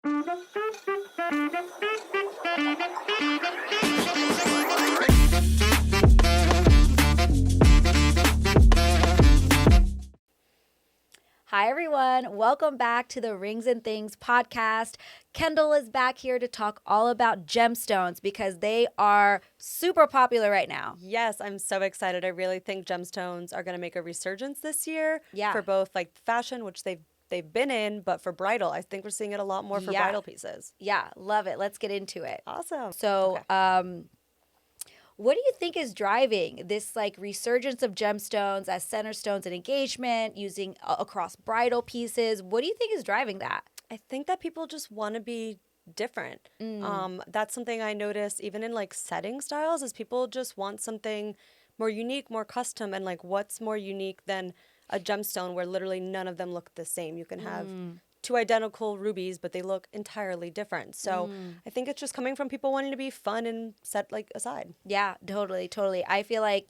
Hi, everyone. Welcome back to the Rings and Things podcast. Kendall is back here to talk all about gemstones because they are super popular right now. Yes, I'm so excited. I really think gemstones are going to make a resurgence this year for both like fashion, which they've been in, but for bridal. I think we're seeing it a lot more for bridal pieces. Yeah, love it. Let's get into it. Awesome. So, what do you think is driving this like resurgence of gemstones as center stones in engagement, using across bridal pieces? What do you think is driving that? I think that people just want to be different. That's something I notice even in like setting styles is people just want something more unique, more custom. And like what's more unique than a gemstone where literally none of them look the same? You can have two identical rubies, but they look entirely different. So I think it's just coming from people wanting to be fun and set like aside. Yeah, totally. I feel like,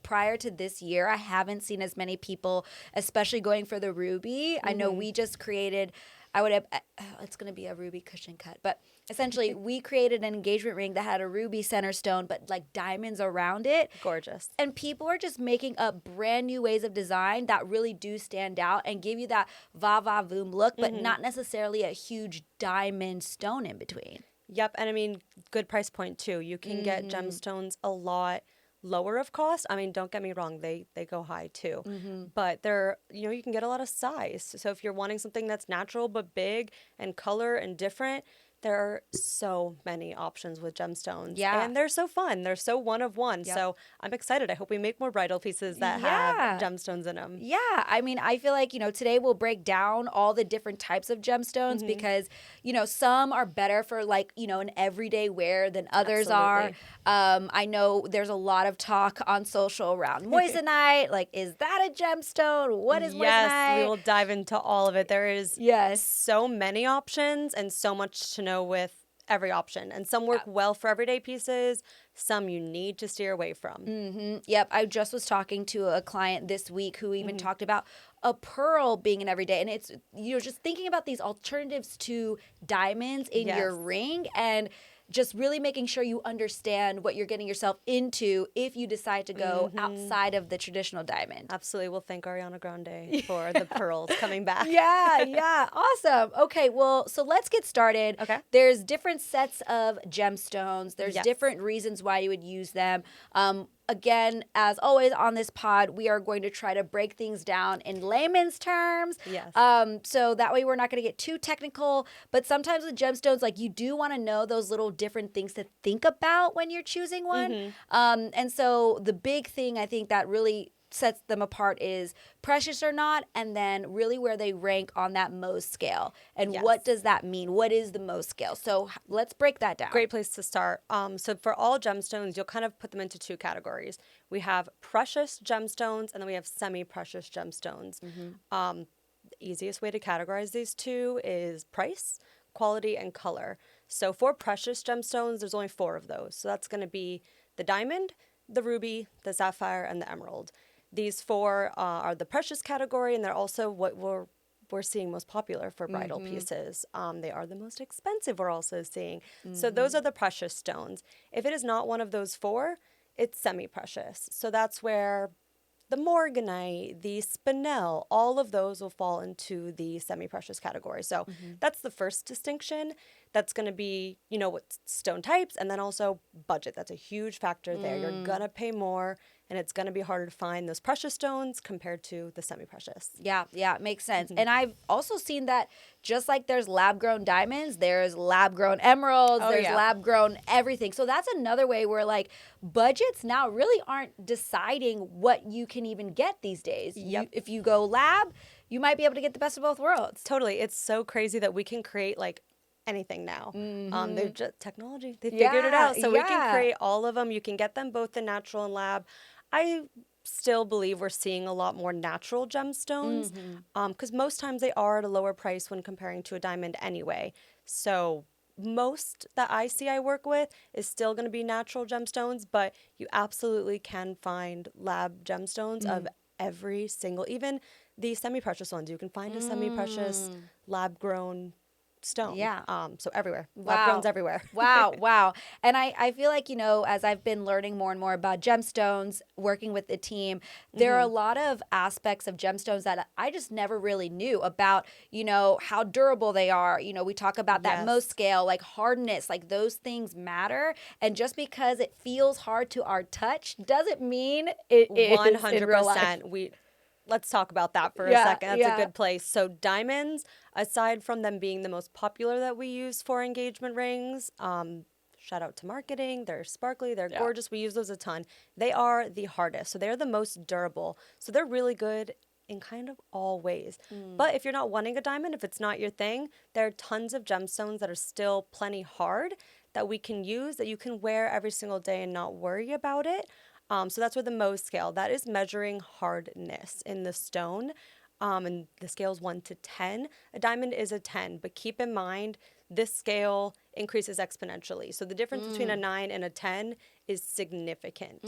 prior to this year, I haven't seen as many people, especially going for the ruby. I know we just created, it's going to be a ruby cushion cut, but essentially we created an engagement ring that had a ruby center stone, but like diamonds around it. Gorgeous. And people are just making up brand new ways of design that really do stand out and give you that va-va-voom look, but not necessarily a huge diamond stone in between. Yep. And I mean, good price point too. You can get gemstones a lot lower of cost. I mean, don't get me wrong, they go high too. But they're, you can get a lot of size. So if you're wanting something that's natural but big and color and different, there are so many options with gemstones. Yeah. And they're so fun. They're so one of one. Yep. So I'm excited. I hope we make more bridal pieces that have gemstones in them. Yeah. I mean, I feel like, today we'll break down all the different types of gemstones because, some are better for like, an everyday wear than others are. I know there's a lot of talk on social around moissanite. Like, is that a gemstone? What is moissanite? Yes, we will dive into all of it. There is so many options and so much to know with every option. And some work well for everyday pieces. Some you need to steer away from. Yep. I just was talking to a client this week who even talked about a pearl being an everyday. And it's, just thinking about these alternatives to diamonds in your ring and just really making sure you understand what you're getting yourself into if you decide to go outside of the traditional diamond. Absolutely. We'll thank Ariana Grande for the pearls coming back. Yeah. Awesome. Okay, well, so let's get started. Okay. There's different sets of gemstones. There's different reasons why you would use them. Again, as always on this pod, we are going to try to break things down in layman's terms. Yes. So that way we're not going to get too technical. But sometimes with gemstones, like you do want to know those little different things to think about when you're choosing one. And so the big thing I think that really sets them apart is precious or not, and then really where they rank on that Mohs scale. And what does that mean? What is the Mohs scale? So let's break that down. Great place to start. So for all gemstones, you'll kind of put them into two categories. We have precious gemstones, and then we have semi-precious gemstones. The easiest way to categorize these two is price, quality, and color. So for precious gemstones, there's only 4 of those. So that's going to be the diamond, the ruby, the sapphire, and the emerald. These 4 are the precious category, and they're also what we're seeing most popular for bridal pieces. They are the most expensive we're also seeing. So those are the precious stones. If it is not one of those 4, it's semi-precious. So that's where the morganite, the spinel, all of those will fall into the semi-precious category. So that's the first distinction. That's going to be, what stone types, and then also budget. That's a huge factor there. You're going to pay more, and it's going to be harder to find those precious stones compared to the semi-precious. Yeah, it makes sense. And I've also seen that just like there's lab-grown diamonds, there's lab-grown emeralds, there's lab-grown everything. So that's another way where like budgets now really aren't deciding what you can even get these days. If you go lab, you might be able to get the best of both worlds. Totally. It's so crazy that we can create like anything now. They've just technology. They figured it out. So we can create all of them. You can get them both in natural and lab. I still believe we're seeing a lot more natural gemstones because most times they are at a lower price when comparing to a diamond anyway. So most that I work with is still going to be natural gemstones, but you absolutely can find lab gemstones of every single, even the semi-precious ones. You can find a semi-precious lab-grown stone. Yeah. So everywhere. Wow. Lab grown's everywhere. Wow. And I feel like, as I've been learning more and more about gemstones, working with the team, there are a lot of aspects of gemstones that I just never really knew about, how durable they are. We talk about that Mohs scale, like hardness, like those things matter. And just because it feels hard to our touch doesn't mean it is in real life. 100%. Let's talk about that for a second. That's a good place. So diamonds, aside from them being the most popular that we use for engagement rings, shout out to marketing. They're sparkly. They're gorgeous. We use those a ton. They are the hardest. So they're the most durable. So they're really good in kind of all ways. But if you're not wanting a diamond, if it's not your thing, there are tons of gemstones that are still plenty hard that we can use, that you can wear every single day and not worry about it. So that's where the Mohs scale, that is measuring hardness in the stone. And the scale is 1 to 10. A diamond is a 10, but keep in mind, this scale increases exponentially. So the difference between a 9 and a 10 is significant.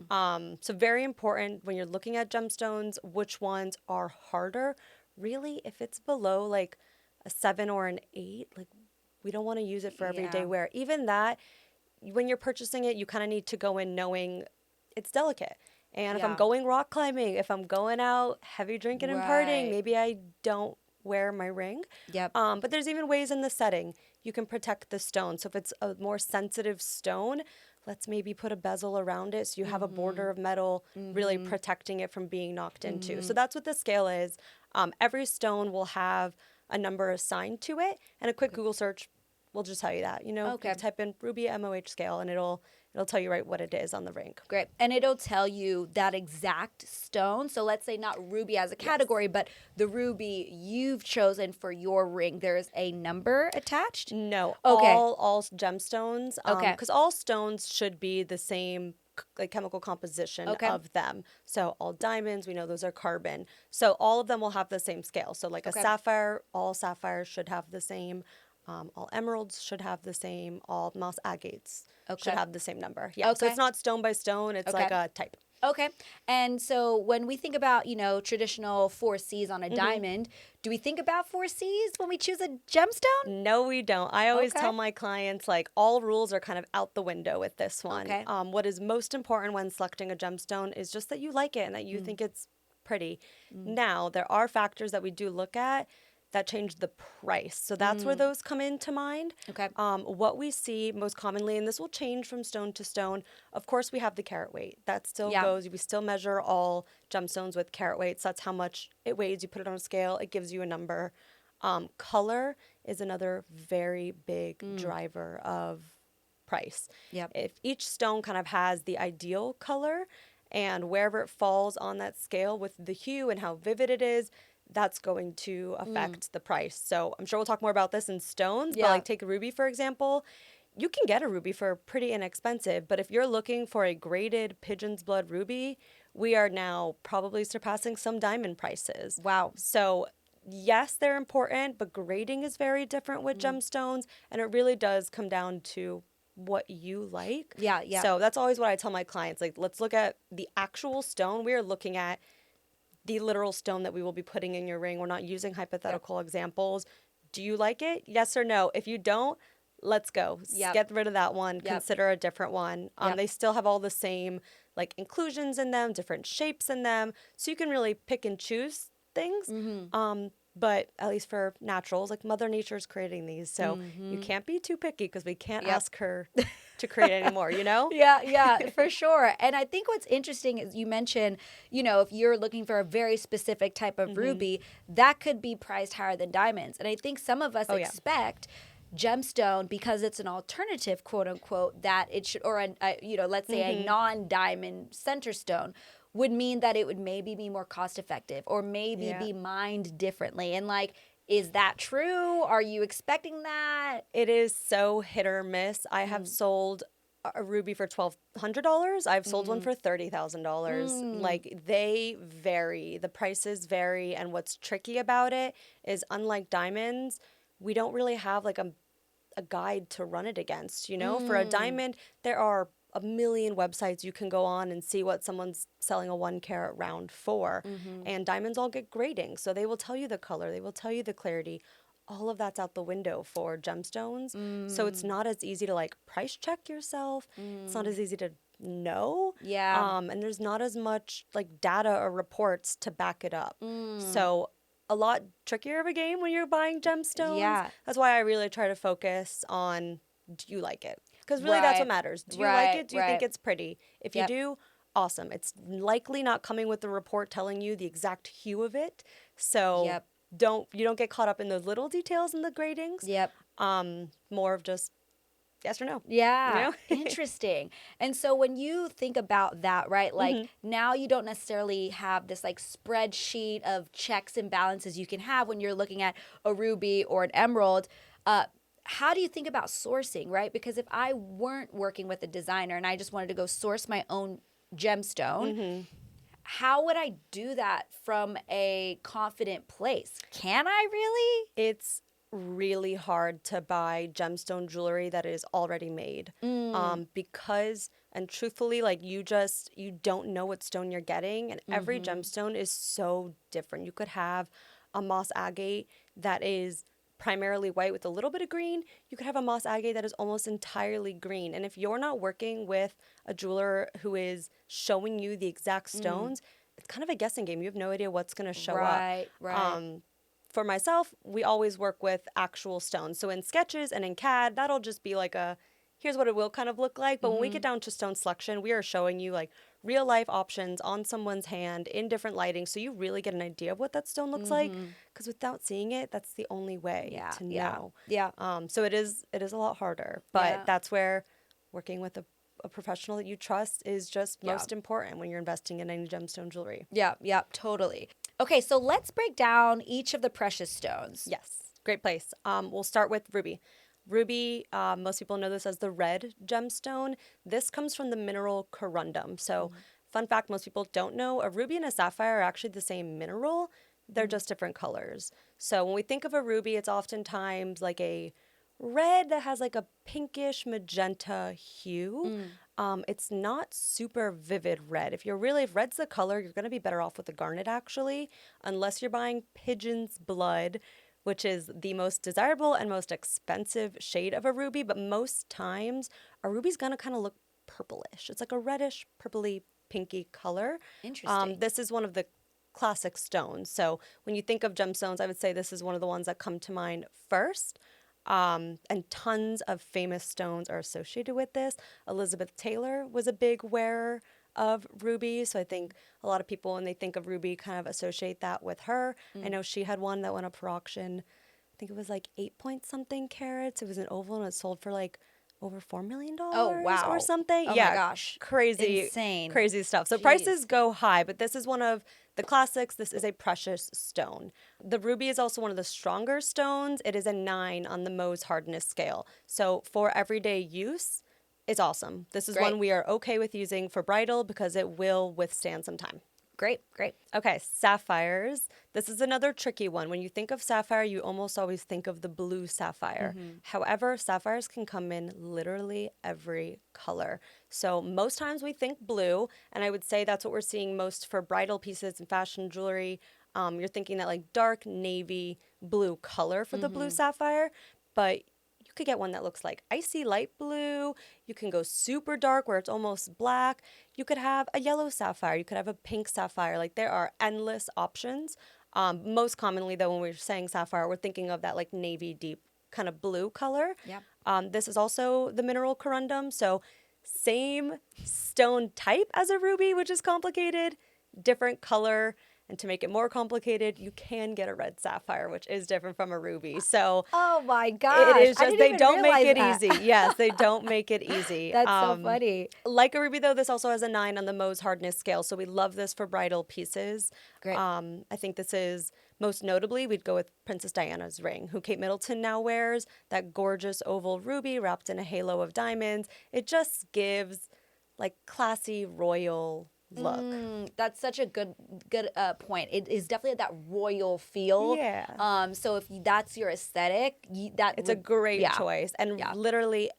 So very important when you're looking at gemstones, which ones are harder. Really, if it's below like a 7 or an 8, like we don't want to use it for everyday wear. Even that, when you're purchasing it, you kind of need to go in knowing it's delicate. And if I'm going rock climbing, if I'm going out heavy drinking and partying, maybe I don't wear my ring. But there's even ways in the setting you can protect the stone. So if it's a more sensitive stone, let's maybe put a bezel around it so you have a border of metal really protecting it from being knocked into. So that's what the scale is. Every stone will have a number assigned to it, and a quick Google search will just tell you that. You can type in ruby MOH scale and it'll tell you right what it is on the ring. Great. And it'll tell you that exact stone. So let's say not ruby as a category, but the ruby you've chosen for your ring. There's a number attached? No. All gemstones. Because all stones should be the same chemical composition of them. So all diamonds, we know those are carbon. So all of them will have the same scale. So like a sapphire, all sapphires should have the same. All emeralds should have the same. All moss agates should have the same number. So it's not stone by stone. It's like a type. Okay. And so when we think about, traditional 4 C's on a diamond, do we think about 4 C's when we choose a gemstone? No, we don't. I always tell my clients, all rules are kind of out the window with this one. What is most important when selecting a gemstone is just that you like it and that you think it's pretty. Now, there are factors that we do look at that change the price. So that's where those come into mind. What we see most commonly, and this will change from stone to stone, of course we have the carat weight. That still goes. We still measure all gemstones with carat weights. That's how much it weighs. You put it on a scale, it gives you a number. Color is another very big driver of price. If each stone kind of has the ideal color, and wherever it falls on that scale with the hue and how vivid it is, that's going to affect the price. So I'm sure we'll talk more about this in stones, but take a ruby, for example. You can get a ruby for pretty inexpensive, but if you're looking for a graded pigeon's blood ruby, we are now probably surpassing some diamond prices. Wow. So yes, they're important, but grading is very different with gemstones, and it really does come down to what you like. So that's always what I tell my clients. Let's look at the actual stone. We are looking at the literal stone that we will be putting in your ring. We're not using hypothetical examples. Do you like it? Yes or no? If you don't, let's go. Get rid of that one. Consider a different one. They still have all the same inclusions in them, different shapes in them. So you can really pick and choose things. But at least for naturals, Mother Nature's creating these. So you can't be too picky because we can't ask her to create anymore, Yeah, for sure. And I think what's interesting is you mentioned, if you're looking for a very specific type of ruby, that could be priced higher than diamonds. And I think some of us expect gemstone, because it's an alternative, quote unquote, that it should, or let's say a non-diamond center stone, would mean that it would maybe be more cost effective or maybe be mined differently. And is that true? Are you expecting that? It is so hit or miss. I have sold a ruby for $1,200. I've sold one for $30,000. They vary. The prices vary. And what's tricky about it is, unlike diamonds, we don't really have a guide to run it against. For a diamond, there are a million websites you can go on and see what someone's selling a 1 carat round for. And diamonds all get grading. So they will tell you the color. They will tell you the clarity. all of that's out the window for gemstones. So it's not as easy to like price check yourself. It's not as easy to know. Yeah. And there's not as much like data or reports to back it up. So a lot trickier of a game when you're buying gemstones. Yeah. That's why I really try to focus on, do you like it? Because really that's what Right. matters. Do you like Right, it? Do you think right. it's pretty? If you Yep. do, awesome. It's likely not coming with the report telling you the exact hue of it. So Yep. you don't get caught up in those little details in the gradings. Yep. More of just yes or no. Yeah, You interesting. And so when you think about that, right, like now you don't necessarily have this like spreadsheet of checks and balances you can have when you're looking at a ruby or an emerald. How do you think about sourcing, right? Because if I weren't working with a designer and I just wanted to go source my own gemstone, how would I do that from a confident place? Can I really? It's really hard to buy gemstone jewelry that is already made because, and truthfully, like you don't know what stone you're getting, and every gemstone is so different. You could have a moss agate that is primarily white with a little bit of green. You could have a moss agate that is almost entirely green, and if you're not working with a jeweler who is showing you the exact stones, it's kind of a guessing game. You have no idea what's going to show up. Right. For myself, we always work with actual stones. So in sketches and in CAD, that'll just be like here's what it will kind of look like. But when we get down to stone selection, we are showing you like real life options on someone's hand in different lighting. So you really get an idea of what that stone looks like. Because without seeing it, that's the only way to know. Yeah. So it is a lot harder. But that's where working with a professional that you trust is just most important when you're investing in any gemstone jewelry. Yeah, totally. Okay, so let's break down each of the precious stones. Yes, great place. We'll start with ruby. Ruby, most people know this as the red gemstone. This comes from the mineral corundum. So, fun fact, most people don't know, a ruby and a sapphire are actually the same mineral. They're just different colors. So when we think of a ruby, it's oftentimes like a red that has like a pinkish magenta hue. It's not super vivid red. If red's the color, you're going to be better off with a garnet actually, unless you're buying pigeon's blood, which is the most desirable and most expensive shade of a ruby. But most times, a ruby's going to kind of look purplish. It's like a reddish, purpley, pinky color. Interesting. This is one of the classic stones. So when you think of gemstones, I would say this is one of the ones that come to mind first. And tons of famous stones are associated with this. Elizabeth Taylor was a big wearer of ruby. So I think a lot of people, when they think of ruby, kind of associate that with her. I know she had one that went up for auction. I think it was like 8 point something carats. It was an oval and it sold for like over $4 million or something. Oh my gosh. Crazy. Insane. Crazy stuff. So prices go high, but this is one of the classics. This is a precious stone. The ruby is also one of the stronger stones. It is a 9 on the Mohs Hardness Scale. So for everyday use, it's awesome. This is one we are okay with using for bridal because it will withstand some time. Great. Okay, sapphires. This is another tricky one. When you think of sapphire, you almost always think of the blue sapphire. However, sapphires can come in literally every color. So most times we think blue, and I would say that's what we're seeing most for bridal pieces and fashion jewelry. You're thinking that like dark navy blue color for the blue sapphire, but you could get one that looks like icy light blue. You can go super dark where it's almost black. You could have a yellow sapphire. You could have a pink sapphire. Like there are endless options. Most commonly though, when we're saying sapphire, we're thinking of that like navy deep kind of blue color. This is also the mineral corundum. So same stone type as a ruby, which is complicated, different color. And to make it more complicated, you can get a red sapphire, which is different from a ruby. So oh my gosh. It is just they don't make it that. easy. Yes, they don't make it easy. That's so funny. Like a ruby, though, this also has a 9 on the Mohs Hardness Scale. So we love this for bridal pieces. Great. I think this is most notably, we'd go with Princess Diana's ring, who Kate Middleton now wears, that gorgeous oval ruby wrapped in a halo of diamonds. It just gives like classy royal look. That's such a good point. It is definitely that royal feel. Yeah. So if that's your aesthetic, it's a great choice, and literally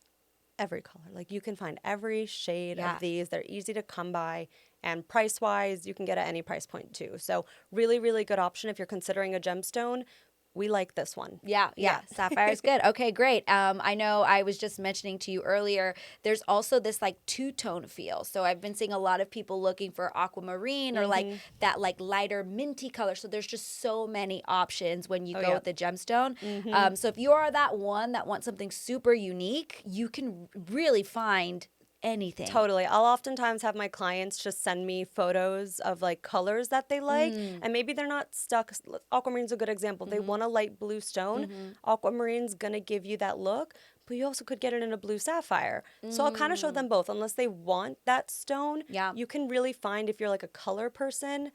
every color. Like you can find every shade of these. They're easy to come by, and price wise, you can get at any price point too. So really, really good option if you're considering a gemstone. we like this one. Yeah. Sapphire is good. Okay, great. I know I was just mentioning to you earlier, there's also this like two-tone feel. So I've been seeing a lot of people looking for aquamarine or like that like lighter minty color. So there's just so many options when you go with the gemstone. So if you are that one that wants something super unique, you can really find anything. Totally. I'll oftentimes have my clients just send me photos of like colors that they like, and maybe they're not stuck. Aquamarine's a good example. They want a light blue stone. Aquamarine's gonna give you that look, but you also could get it in a blue sapphire. So I'll kind of show them both. Unless they want that stone, you can really find, if you're like a color person,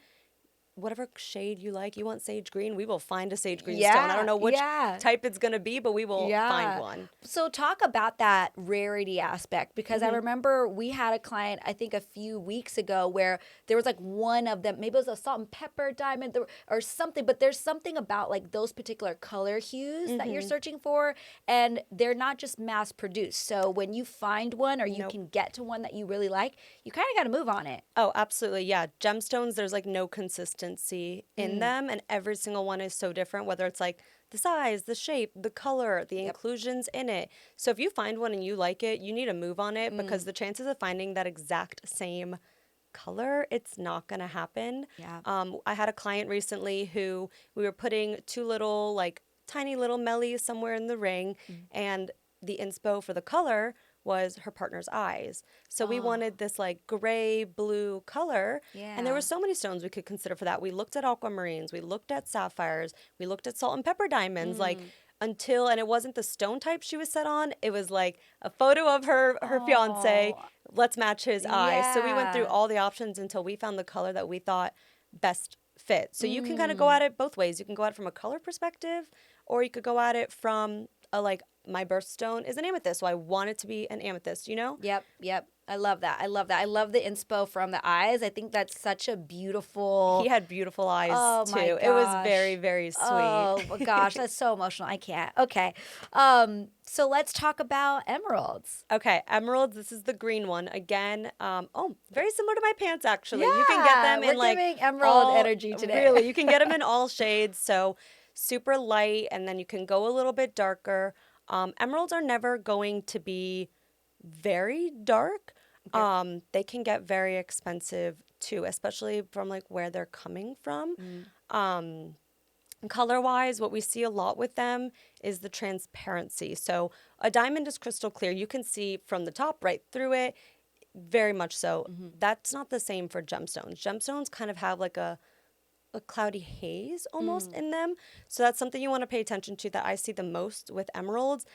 whatever shade you like. You want sage green, we will find a sage green stone. I don't know which type it's going to be, but we will find one. So talk about that rarity aspect, because I remember we had a client, I think a few weeks ago, where there was like one of them, maybe it was a salt and pepper diamond or something, but there's something about like those particular color hues that you're searching for, and they're not just mass produced. So when you find one or you can get to one that you really like, you kind of got to move on it. Oh, absolutely. Yeah. Gemstones, there's like no consistency in them, and every single one is so different, whether it's like the size, the shape, the color, the inclusions in it. So if you find one and you like it, you need to move on it, because the chances of finding that exact same color, it's not going to happen. I had a client recently who we were putting two little like tiny little mellies somewhere in the ring, and the inspo for the color was her partner's eyes. So we wanted this like gray blue color. And there were so many stones we could consider for that. We looked at aquamarines, we looked at sapphires, we looked at salt and pepper diamonds, like and it wasn't the stone type she was set on. It was like a photo of her fiance. Let's match his eyes. So we went through all the options until we found the color that we thought best fit. So you can kind of go at it both ways. You can go at it from a color perspective, or you could go at it from a like, my birthstone is an amethyst, so I want it to be an amethyst, you know? Yep. I love that. I love the inspo from the eyes. I think that's such a beautiful... He had beautiful eyes, too. My it was very, very sweet. Oh, gosh, that's so emotional. I can't. Okay. So let's talk about emeralds. Okay, emeralds, this is the green one. Again, very similar to my pants, actually. You can get them in like... We're giving emerald energy today. Really, you can get them in all shades, so super light, and then you can go a little bit darker. Emeralds are never going to be very dark. Okay. They can get very expensive too, especially from like where they're coming from. Color-wise, what we see a lot with them is the transparency. So a diamond is crystal clear. You can see from the top right through it, very much so. That's not the same for gemstones. Gemstones kind of have like a cloudy haze almost in them. So that's something you want to pay attention to, that I see the most with emeralds,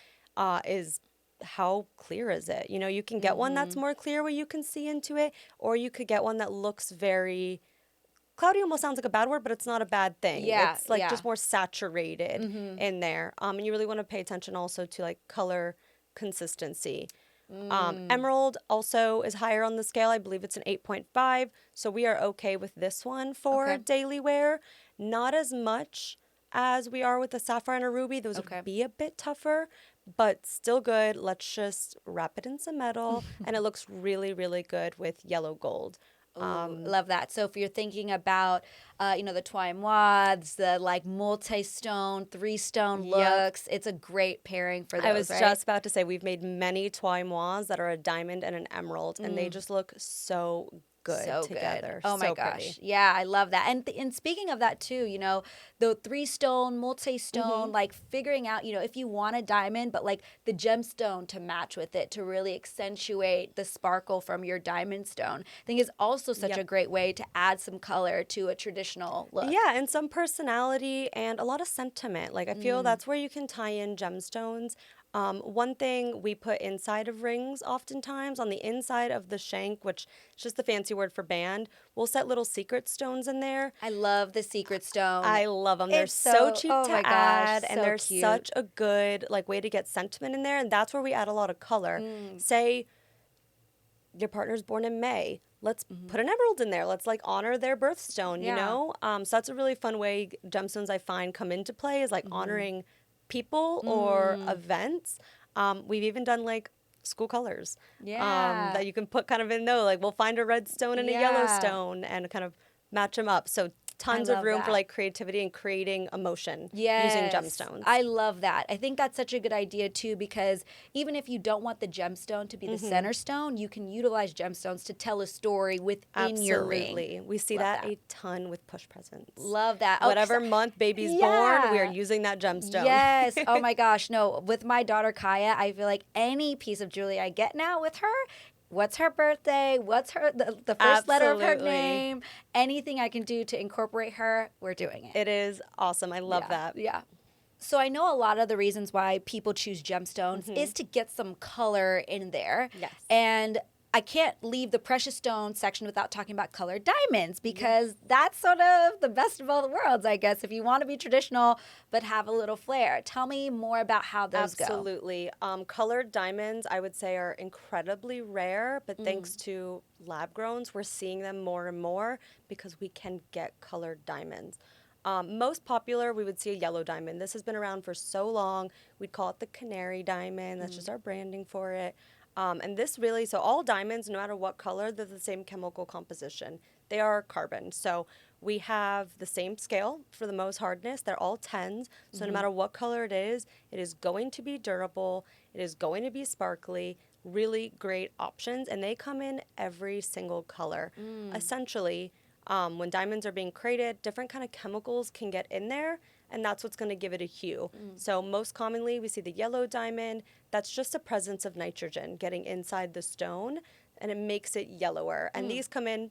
is how clear is it? You know, you can get one that's more clear where you can see into it, or you could get one that looks very cloudy. Almost sounds like a bad word, but it's not a bad thing. It's like just more saturated in there. And you really want to pay attention also to like color consistency. Emerald also is higher on the scale. I believe it's an 8.5. So we are okay with this one for daily wear. Not as much as we are with a sapphire and a ruby. Those would be a bit tougher, but still good. Let's just wrap it in some metal. And it looks really, really good with yellow gold. Love that. So if you're thinking about, the toimoirs, the like multi-stone, 3-stone looks, it's a great pairing for those, I was just about to say, we've made many toimoirs that are a diamond and an emerald, and they just look so good together. Oh my gosh. Pretty. Yeah, I love that. And speaking of that too, the 3-stone, multi-stone, like figuring out, if you want a diamond, but like the gemstone to match with it to really accentuate the sparkle from your diamond stone, I think is also such a great way to add some color to a traditional look. Yeah, and some personality and a lot of sentiment. Like I feel that's where you can tie in gemstones. One thing we put inside of rings oftentimes, on the inside of the shank, which is just the fancy word for band, we'll set little secret stones in there. I love the secret stone. I love them. They're so cheap to add, and they're such a good way to get sentiment in there, and that's where we add a lot of color. Say your partner's born in May. Let's put an emerald in there. Let's honor their birthstone, you know? So that's a really fun way gemstones I find come into play, is honoring people or events. We've even done school colors that you can put kind of in we'll find a red stone and a yellow stone and kind of match them up. So tons of room for like creativity and creating emotion using gemstones. I love that. I think that's such a good idea too, because even if you don't want the gemstone to be the center stone, you can utilize gemstones to tell a story within your ring. Absolutely. We see that a ton with push presents. Love that. Whatever month baby's born, we are using that gemstone. Yes. Oh my gosh. No, with my daughter Kaya, I feel like any piece of jewelry I get now with her, what's her birthday? What's her the first letter of her name? Anything I can do to incorporate her, we're doing it. It is awesome. I love that. Yeah. So I know a lot of the reasons why people choose gemstones is to get some color in there. Yes. And I can't leave the precious stone section without talking about colored diamonds, because that's sort of the best of all the worlds, I guess, if you want to be traditional but have a little flair. Tell me more about how those go. Absolutely. Colored diamonds, I would say, are incredibly rare, but thanks to lab growns, we're seeing them more and more because we can get colored diamonds. Most popular, we would see a yellow diamond. This has been around for so long. We'd call it the canary diamond. That's just our branding for it. And this really, so all diamonds, no matter what color, they're the same chemical composition. They are carbon. So we have the same scale for the Mohs hardness. They're all 10s. So no matter what color it is going to be durable. It is going to be sparkly. Really great options. And they come in every single color. Essentially, when diamonds are being created, different kind of chemicals can get in there, and that's what's going to give it a hue. So most commonly, we see the yellow diamond. That's just a presence of nitrogen getting inside the stone, and it makes it yellower. And these come in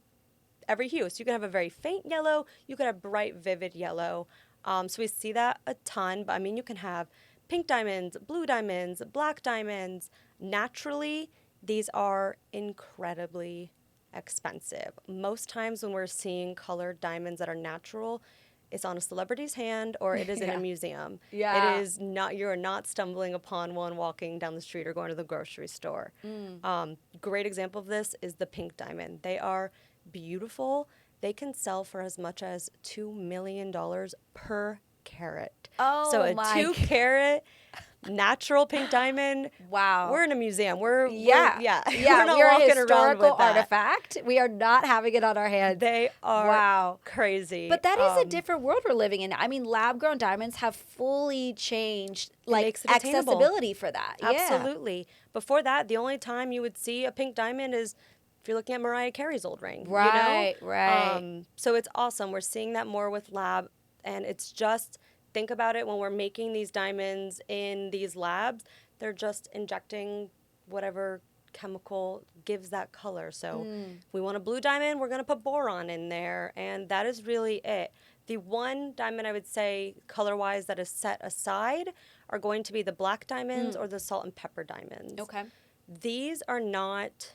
every hue. So you can have a very faint yellow. You can have bright, vivid yellow. So we see that a ton. But, I mean, you can have pink diamonds, blue diamonds, black diamonds. Naturally, these are incredibly expensive. Most times when we're seeing colored diamonds that are natural, it's on a celebrity's hand or it is in a museum. It is not, you are not stumbling upon one walking down the street or going to the grocery store. Great example of this is the pink diamond. They are beautiful. They can sell for as much as $2 million per carat. Oh, so a 2-carat natural pink diamond. Wow. We're in a museum. We're not we're walking a historical around with that. artifact. We are not having it on our hands. They are crazy. But that is a different world we're living in. I mean, lab-grown diamonds have fully changed like accessibility for that. Absolutely. Before that, the only time you would see a pink diamond is if you're looking at Mariah Carey's old ring. Right, you know? right. So it's awesome. We're seeing that more with lab, and it's just, think about it, when we're making these diamonds in these labs, they're just injecting whatever chemical gives that color. So if we want a blue diamond, we're going to put boron in there, and that is really it. The one diamond I would say color-wise that is set aside are going to be the black diamonds or the salt and pepper diamonds. Okay. These are not,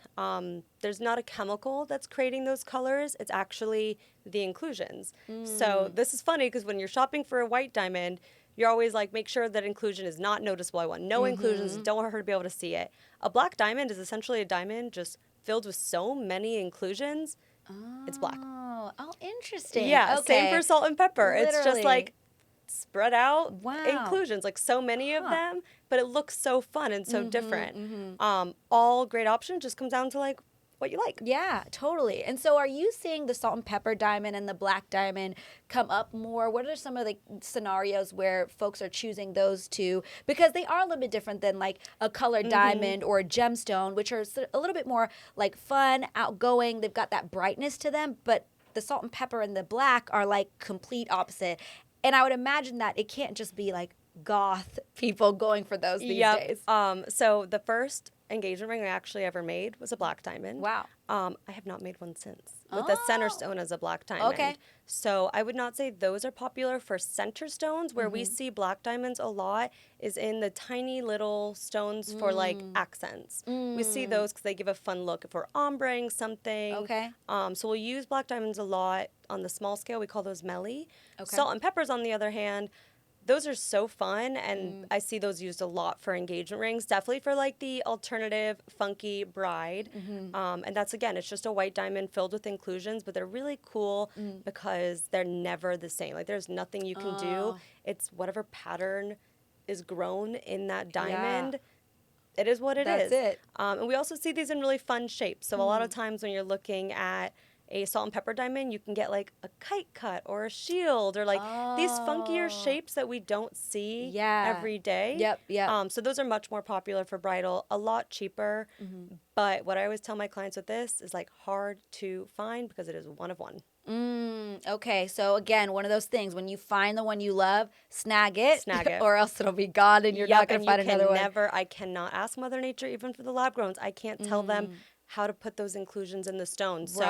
there's not a chemical that's creating those colors. It's actually the inclusions. So this is funny because when you're shopping for a white diamond, you're always like, make sure that inclusion is not noticeable. I want no inclusions. Don't want her to be able to see it. A black diamond is essentially a diamond just filled with so many inclusions. It's black. Oh, interesting. Yeah, okay. same for salt and pepper. Literally. It's just like spread out Wow. inclusions, like so many of them, but it looks so fun and so different. All great options, just comes down to like what you like. Yeah, totally. And so are you seeing the salt and pepper diamond and the black diamond come up more? What are some of the scenarios where folks are choosing those two? Because they are a little bit different than like a colored diamond or a gemstone, which are a little bit more like fun, outgoing. They've got that brightness to them, but the salt and pepper and the black are like complete opposite. And I would imagine that it can't just be like goth people going for those these days. So the first engagement ring I actually ever made was a black diamond. Wow. I have not made one since. With the center stone as a black diamond. Okay. So I would not say those are popular for center stones. Where we see black diamonds a lot is in the tiny little stones for like accents. We see those because they give a fun look if we're ombreing something. Okay. So we'll use black diamonds a lot on the small scale. We call those melly. Okay. Salt and peppers, on the other hand, those are so fun, and I see those used a lot for engagement rings, definitely for like the alternative, funky bride. And that's, again, it's just a white diamond filled with inclusions, but they're really cool because they're never the same. Like there's nothing you can do. It's whatever pattern is grown in that diamond. It is what it is. That's it. And we also see these in really fun shapes. So a lot of times when you're looking at a salt and pepper diamond, you can get like a kite cut or a shield or like these funkier shapes that we don't see every day. Yep. So those are much more popular for bridal, a lot cheaper. But what I always tell my clients with this is like hard to find because it is one of one. Okay, so again, one of those things, when you find the one you love, snag it. Snag it. Or else it'll be gone and you're not going to find another one. I cannot ask Mother Nature, even for the lab growns. I can't tell them how to put those inclusions in the stones. So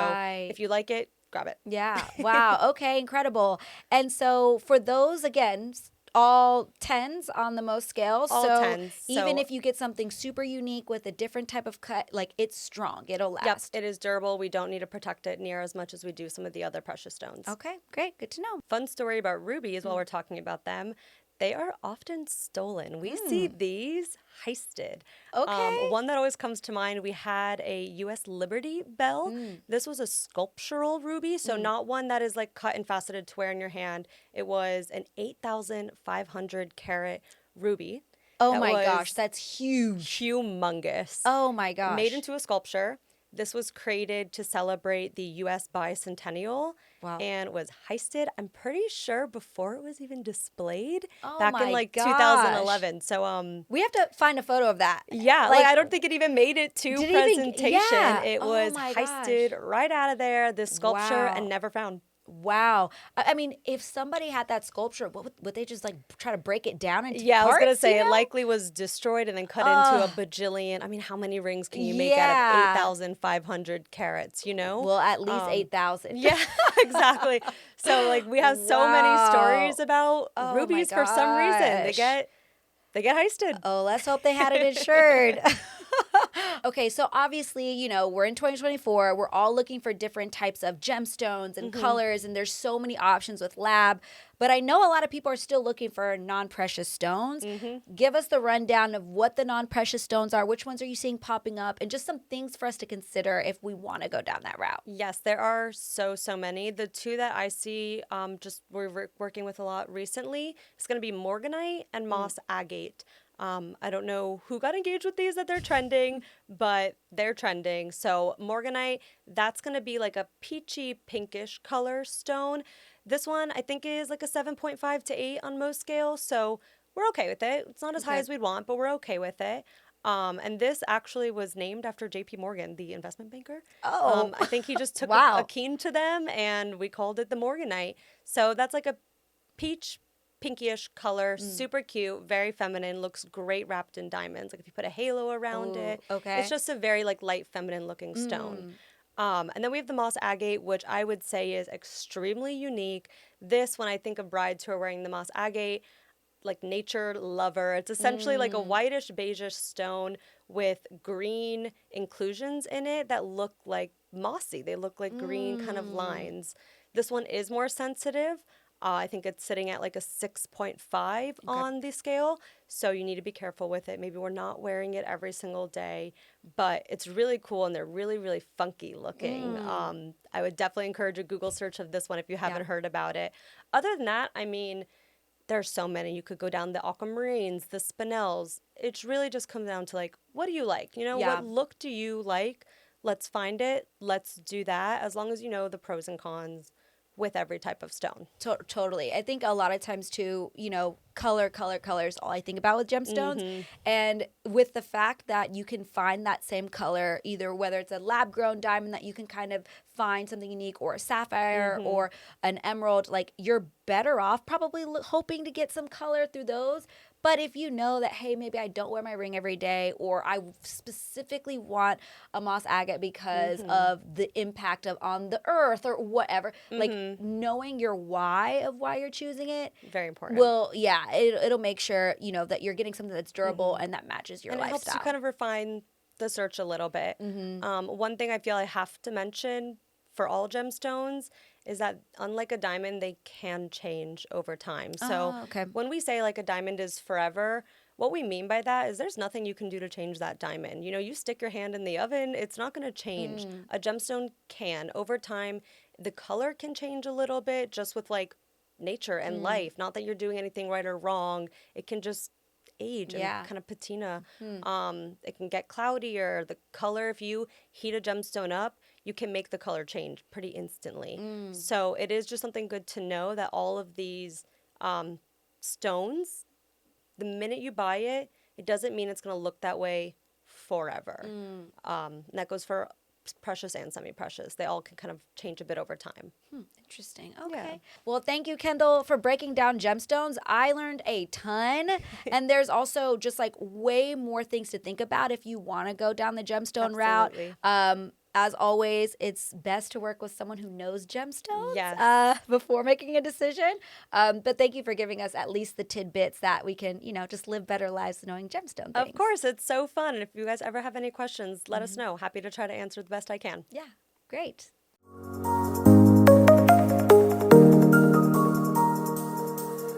if you like it, grab it. Yeah. Wow. Okay. Incredible. And so for those, again, all 10s on the Mohs scale. All so 10s. Even if you get something super unique with a different type of cut, like it's strong. It'll last. Yep. It is durable. We don't need to protect it near as much as we do some of the other precious stones. Okay. Great. Good to know. Fun story about rubies while we're talking about them. They are often stolen. We see these heisted. Okay. One that always comes to mind, we had a U.S. Liberty Bell. This was a sculptural ruby, so not one that is like cut and faceted to wear in your hand. It was an 8,500 carat ruby. Oh my gosh, that's huge. Humongous. Oh my gosh. Made into a sculpture. This was created to celebrate the U.S. bicentennial and was heisted, I'm pretty sure, before it was even displayed back in like 2011. So we have to find a photo of that. Yeah, like I don't think it even made it to presentation. It was heisted right out of there, this sculpture, and never found. Wow. I mean, if somebody had that sculpture, would they just like try to break it down into parts? I was going to say it likely was destroyed and then cut into a bajillion. I mean, how many rings can you make out of 8,500 carats, you know? Well, at least 8,000. Yeah, exactly. So like we have so many stories about rubies for some reason. They get heisted. Oh, let's hope they had it insured. Okay, so obviously, you know, we're in 2024. We're all looking for different types of gemstones and colors, and there's so many options with lab. But I know a lot of people are still looking for non-precious stones. Give us the rundown of what the non-precious stones are. Which ones are you seeing popping up? And just some things for us to consider if we want to go down that route. Yes, there are so many. The two that I see we're working with a lot recently is going to be morganite and moss agate. I don't know who got engaged with these that they're trending, but they're trending. So morganite, that's going to be like a peachy pinkish color stone. This one I think is like a 7.5 to 8 on Mohs scale. So we're okay with it. It's not as high as we'd want, but we're okay with it. And this actually was named after J.P. Morgan, the investment banker. I think he just took a keen to them and we called it the morganite. So that's like a peach pinkyish color, super cute, very feminine, looks great wrapped in diamonds. Like if you put a halo around it, it's just a very like light feminine looking stone. And then we have the moss agate, which I would say is extremely unique. This, when I think of brides who are wearing the moss agate, like nature lover, it's essentially like a whitish beigeish stone with green inclusions in it that look like mossy. They look like green kind of lines. This one is more sensitive. I think it's sitting at like a 6.5 on the scale. So you need to be careful with it. Maybe we're not wearing it every single day, but it's really cool and they're really, really funky looking. I would definitely encourage a Google search of this one if you haven't heard about it. Other than that, I mean, there's so many. You could go down the aquamarines, the spinels. It really just comes down to like, what do you like? You know, what look do you like? Let's find it. Let's do that. As long as you know the pros and cons with every type of stone. Totally. I think a lot of times too, you know, color is all I think about with gemstones. And with the fact that you can find that same color, either whether it's a lab grown diamond that you can kind of find something unique, or a sapphire or an emerald, like you're better off probably hoping to get some color through those. But if you know that, hey, maybe I don't wear my ring every day, or I specifically want a moss agate because of the impact on the earth or whatever, like knowing your why of why you're choosing it. Very important. Well, yeah, it'll make sure, you know, that you're getting something that's durable and that matches your lifestyle. And it helps you kind of refine the search a little bit. One thing I feel I have to mention for all gemstones is that unlike a diamond, they can change over time. So when we say like a diamond is forever, what we mean by that is there's nothing you can do to change that diamond. You know, you stick your hand in the oven, it's not going to change. A gemstone can. Over time, the color can change a little bit just with like nature and life. Not that you're doing anything right or wrong. It can just age and kind of patina. It can get cloudier. The color, if you heat a gemstone up, you can make the color change pretty instantly. So it is just something good to know that all of these stones, the minute you buy it, it doesn't mean it's going to look that way forever. And that goes for precious and semi-precious. They all can kind of change a bit over time. Interesting. Okay. Well, thank you, Kendall, for breaking down gemstones. I learned a ton. And there's also just like way more things to think about if you want to go down the gemstone Absolutely. route. As always, it's best to work with someone who knows gemstones Yes. before making a decision. But thank you for giving us at least the tidbits that we can, just live better lives knowing gemstone things. Of course, it's so fun. And if you guys ever have any questions, let us know. Happy to try to answer the best I can. Yeah, great.